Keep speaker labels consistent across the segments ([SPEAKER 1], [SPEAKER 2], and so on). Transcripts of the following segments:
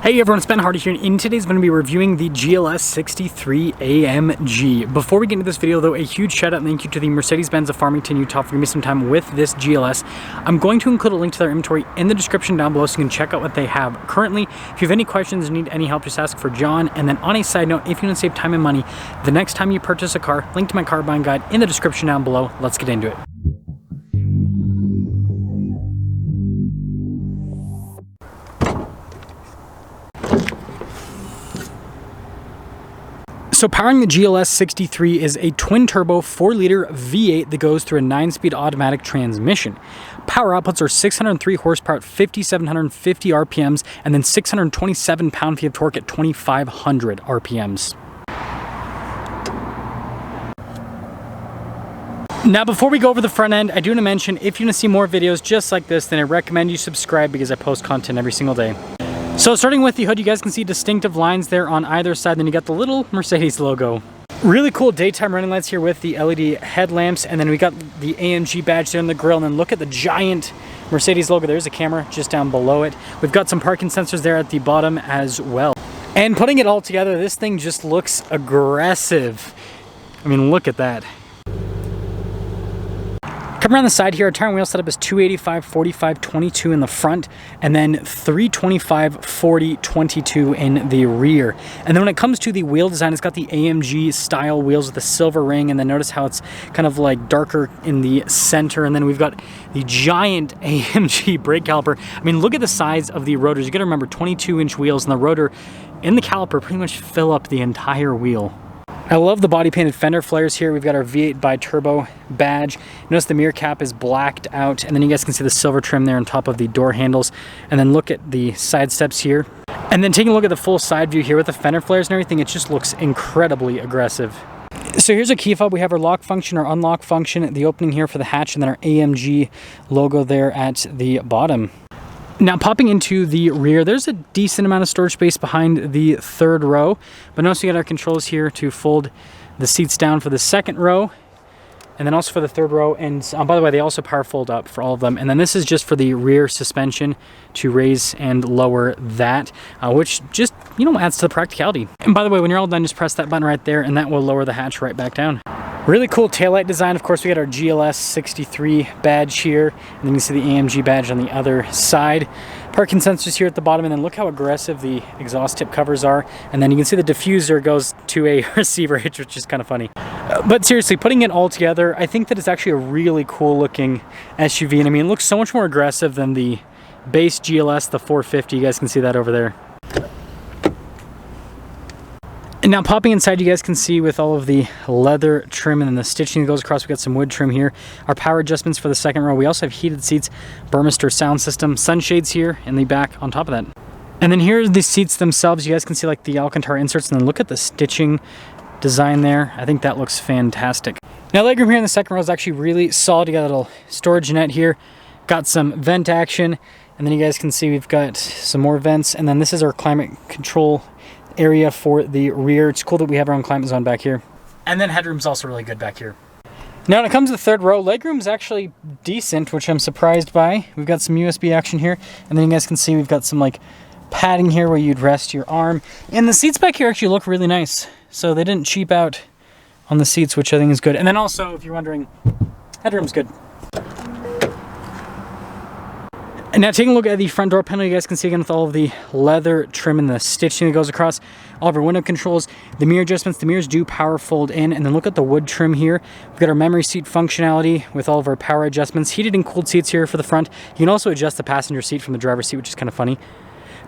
[SPEAKER 1] Hey everyone, it's Ben Hardy here, and in today's going to be reviewing the GLS 63 AMG. Before we get into this video though, a huge shout out and thank you to the Mercedes-Benz of Farmington, Utah for giving me some time with this GLS. I'm going to include a link to their inventory in the description down below so you can check out what they have currently. If you have any questions or need any help, just ask for John. And then on a side note, if you want to save time and money, the next time you purchase a car, link to my car buying guide in the description down below. Let's get into it. So powering the GLS 63 is a twin-turbo 4-liter V8 that goes through a 9-speed automatic transmission. Power outputs are 603 horsepower at 5,750 RPMs and then 627 pound-feet of torque at 2,500 RPMs. Now before we go over the front end, I do want to mention if you want to see more videos just like this, then I recommend you subscribe because I post content every single day. So starting with the hood, you guys can see distinctive lines there on either side. Then you got the little Mercedes logo. Really cool daytime running lights here with the LED headlamps. And then we got the AMG badge there in the grille. And then look at the giant Mercedes logo. There's a camera just down below it. We've got some parking sensors there at the bottom as well. And putting it all together, this thing just looks aggressive. I mean, look at that. Coming around the side here, our tire and wheel setup is 285, 45, 22 in the front, and then 325, 40, 22 in the rear. And then when it comes to the wheel design, it's got the AMG style wheels with the silver ring, and then notice how it's kind of like darker in the center. And then we've got the giant AMG brake caliper. I mean, look at the size of the rotors. You gotta remember 22-inch wheels, and the rotor and the caliper pretty much fill up the entire wheel. I love the body painted fender flares here. We've got our V8 bi-turbo badge. Notice the mirror cap is blacked out, and then you guys can see the silver trim there on top of the door handles. And then look at the side steps here. And then taking a look at the full side view here with the fender flares and everything, it just looks incredibly aggressive. So here's a key fob. We have our lock function, our unlock function, the opening here for the hatch, and then our AMG logo there at the bottom. Now popping into the rear, there's a decent amount of storage space behind the third row, but notice we got our controls here to fold the seats down for the second row, and then also for the third row. And by the way, they also power fold up for all of them. And then this is just for the rear suspension to raise and lower that, which just, adds to the practicality. And by the way, when you're all done, just press that button right there and that will lower the hatch right back down. Really cool taillight design. Of course, we got our GLS 63 badge here, and then you see the AMG badge on the other side. Parking sensors here at the bottom, and then look how aggressive the exhaust tip covers are. And then you can see the diffuser goes to a receiver hitch, which is kind of funny. But seriously, putting it all together, I think that it's actually a really cool looking SUV. And I mean, it looks so much more aggressive than the base GLS, the 450. You guys can see that over there. And now popping inside, you guys can see with all of the leather trim and then the stitching that goes across, we got some wood trim here. Our power adjustments for the second row. We also have heated seats, Burmester sound system, sunshades here in the back on top of that. And then here are the seats themselves. You guys can see like the Alcantara inserts, and then look at the stitching design there. I think that looks fantastic. Now legroom here in the second row is actually really solid. You got a little storage net here, got some vent action, and then you guys can see we've got some more vents. And then this is our climate control area for the rear. It's cool that we have our own climate zone back here. And then headroom's also really good back here. Now when it comes to the third row, legroom's actually decent, which I'm surprised by. We've got some USB action here, and then you guys can see we've got some like padding here where you'd rest your arm. And the seats back here actually look really nice. So they didn't cheap out on the seats, which I think is good. And then also, if you're wondering, headroom's good. And now taking a look at the front door panel, you guys can see again with all of the leather trim and the stitching that goes across, all of our window controls, the mirror adjustments. The mirrors do power fold in, and then look at the wood trim here. We've got our memory seat functionality with all of our power adjustments, heated and cooled seats here for the front. You can also adjust the passenger seat from the driver's seat, which is kind of funny.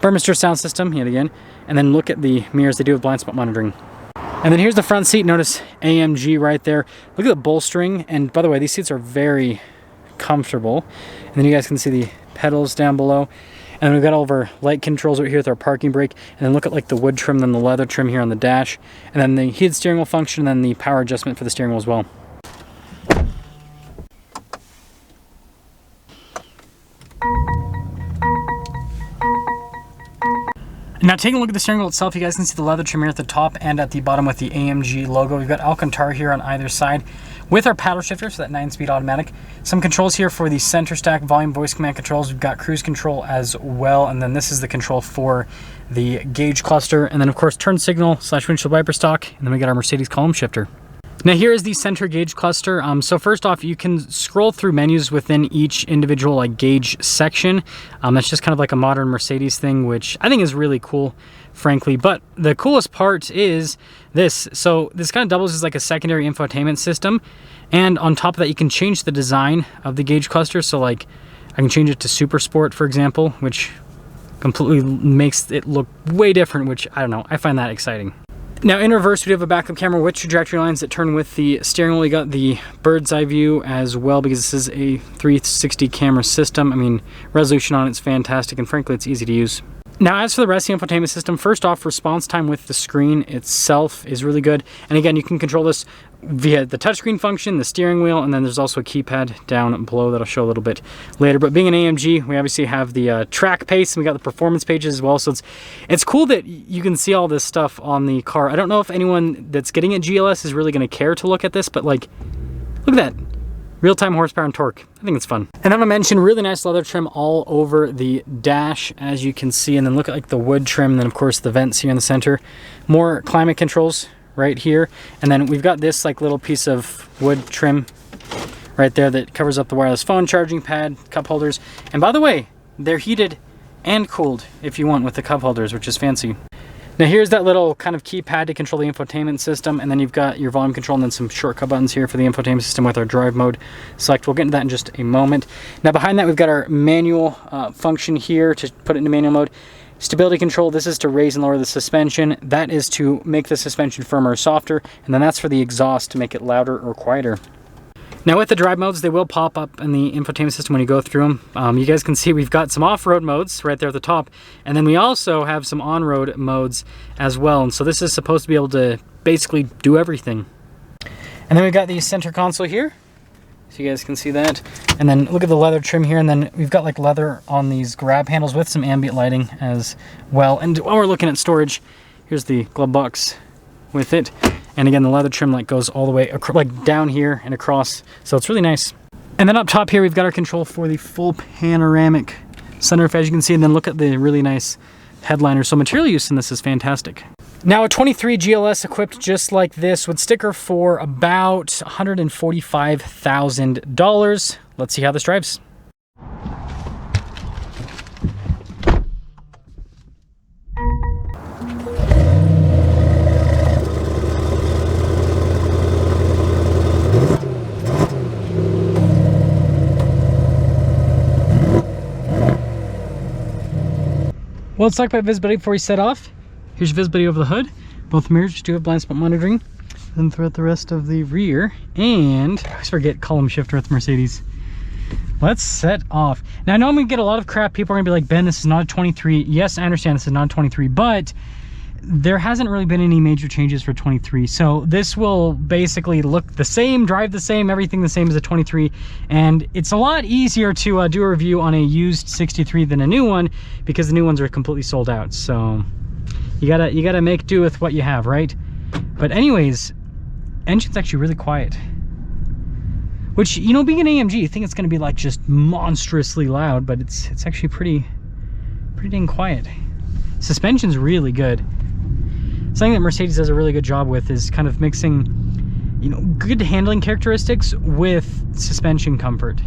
[SPEAKER 1] Burmester sound system yet again, and then look at the mirrors. They do have blind spot monitoring. And then here's the front seat. Notice AMG right there. Look at the bolstering, and by the way, these seats are very comfortable. And then you guys can see the pedals down below, and then we've got all of our light controls over here with our parking brake, and then look at like the wood trim, then the leather trim here on the dash, and then the heated steering wheel function, and then the power adjustment for the steering wheel as well. Now taking a look at the steering wheel itself, you guys can see the leather trim here at the top and at the bottom with the AMG logo. We've got Alcantara here on either side. With our paddle shifter, so that 9-speed automatic, some controls here for the center stack volume voice command controls. We've got cruise control as well, and then this is the control for the gauge cluster, and then of course turn signal / windshield wiper stock, and then we got our Mercedes column shifter. Now here is the center gauge cluster. So first off, you can scroll through menus within each individual like gauge section. That's just kind of like a modern Mercedes thing, which I think is really cool, frankly. But the coolest part is this. So this kind of doubles as like a secondary infotainment system. And on top of that, you can change the design of the gauge cluster. So like I can change it to Super Sport, for example, which completely makes it look way different, which I don't know, I find that exciting. Now in reverse, we do have a backup camera with trajectory lines that turn with the steering wheel. You got the bird's eye view as well, because this is a 360 camera system. I mean, resolution on it's fantastic, and frankly, it's easy to use. Now, as for the rest of the infotainment system, first off, response time with the screen itself is really good. And again, you can control this via the touchscreen function, the steering wheel, and then there's also a keypad down below that I'll show a little bit later. But being an AMG, we obviously have the track pace, and we got the performance pages as well. So it's cool that you can see all this stuff on the car. I don't know if anyone that's getting a GLS is really going to care to look at this, but like, look at that. Real-time horsepower and torque. I think it's fun. And I'm gonna mention really nice leather trim all over the dash, as you can see, and then look at like the wood trim, and then of course the vents here in the center. More climate controls right here, and then we've got this like little piece of wood trim right there that covers up the wireless phone charging pad, cup holders. And by the way, they're heated and cooled if you want with the cup holders, which is fancy. Now here's that little kind of keypad to control the infotainment system, and then you've got your volume control and then some shortcut buttons here for the infotainment system with our drive mode select. We'll get into that in just a moment. Now behind that, we've got our manual function here to put it into manual mode. Stability control, this is to raise and lower the suspension. That is to make the suspension firmer or softer, and then that's for the exhaust to make it louder or quieter. Now with the drive modes, they will pop up in the infotainment system when you go through them. You guys can see we've got some off-road modes right there at the top, and then we also have some on-road modes as well. And so this is supposed to be able to basically do everything. And then we've got the center console here, so you guys can see that. And then look at the leather trim here, and then we've got like leather on these grab handles with some ambient lighting as well. And while we're looking at storage, here's the glove box with it. And again, the leather trim like goes all the way like down here and across, so it's really nice. And then up top here, we've got our control for the full panoramic sunroof, as you can see, and then look at the really nice headliner. So material use in this is fantastic. Now a 23 GLS equipped just like this would sticker for about $145,000. Let's see how this drives. Well, let's talk about visibility before we set off. Here's visibility over the hood. Both mirrors do have blind spot monitoring. Then throughout the rest of the rear, and I always forget column shifter with Mercedes. Let's set off. Now I know I'm gonna get a lot of crap. People are gonna be like, Ben, this is not a 23. Yes, I understand this is not a 23, but there hasn't really been any major changes for 23. So this will basically look the same, drive the same, everything the same as a 23. And it's a lot easier to do a review on a used 63 than a new one, because the new ones are completely sold out. So you gotta make do with what you have, right? But anyways, engine's actually really quiet. Which, you know, being an AMG, you think it's gonna be like just monstrously loud, but it's actually pretty dang quiet. Suspension's really good. Something that Mercedes does a really good job with is kind of mixing, you know, good handling characteristics with suspension comfort.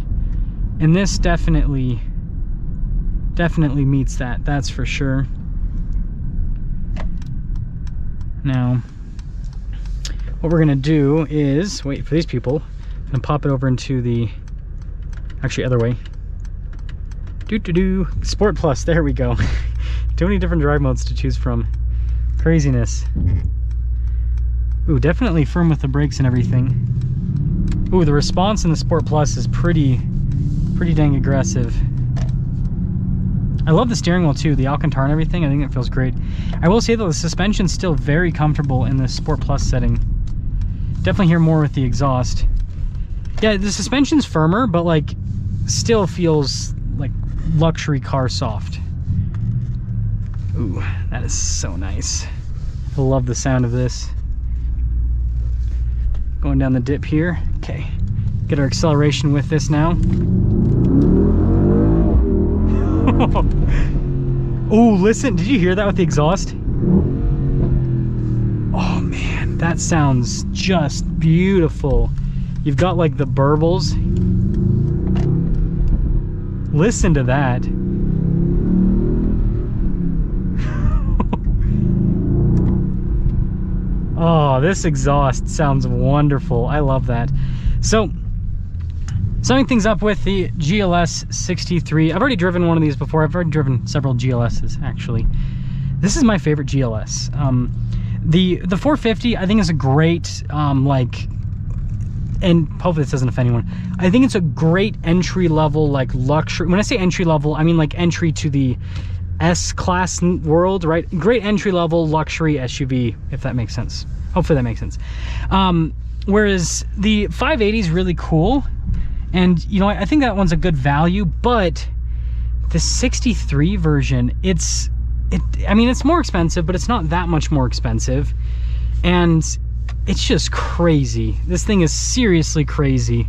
[SPEAKER 1] And this definitely meets that, that's for sure. Now, what we're gonna do is wait for these people and pop it over into the, actually other way. Sport Plus, there we go. Too many different drive modes to choose from. Craziness. Ooh, definitely firm with the brakes and everything. Ooh, the response in the Sport Plus is pretty dang aggressive. I love the steering wheel too, the Alcantara and everything. I think it feels great. I will say though, the suspension's still very comfortable in the Sport Plus setting. Definitely hear more with the exhaust. Yeah, the suspension's firmer, but like still feels like luxury car soft. Ooh, that is so nice. I love the sound of this. Going down the dip here. Okay, get our acceleration with this now. Oh, listen, did you hear that with the exhaust? Oh man, that sounds just beautiful. You've got like the burbles. Listen to that. Oh, this exhaust sounds wonderful. I love that. So, summing things up with the GLS 63. I've already driven one of these before. I've already driven several GLSs, actually. This is my favorite GLS. The 450, I think, is a great, and hopefully this doesn't offend anyone. I think it's a great entry-level, like, luxury. When I say entry-level, I mean, like, entry to the S-Class world, right? Great entry-level luxury SUV, if that makes sense. Hopefully that makes sense. Whereas the 580 is really cool, and, you know, I think that one's a good value, but the 63 version, I mean, it's more expensive, but it's not that much more expensive, and it's just crazy. This thing is seriously crazy.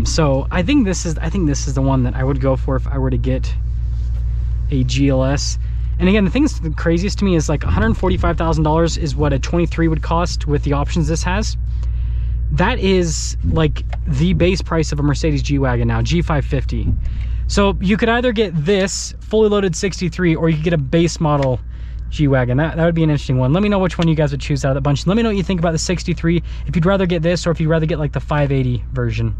[SPEAKER 1] So I think this is the one that I would go for if I were to get a GLS. And again, the thing that's the craziest to me is like $145,000 is what a 23 would cost with the options this has. That is like the base price of a Mercedes G-Wagon now, G550. So you could either get this fully loaded 63, or you could get a base model G-Wagon. That would be an interesting one. Let me know which one you guys would choose out of that bunch. Let me know what you think about the 63, if you'd rather get this or if you'd rather get like the 580 version.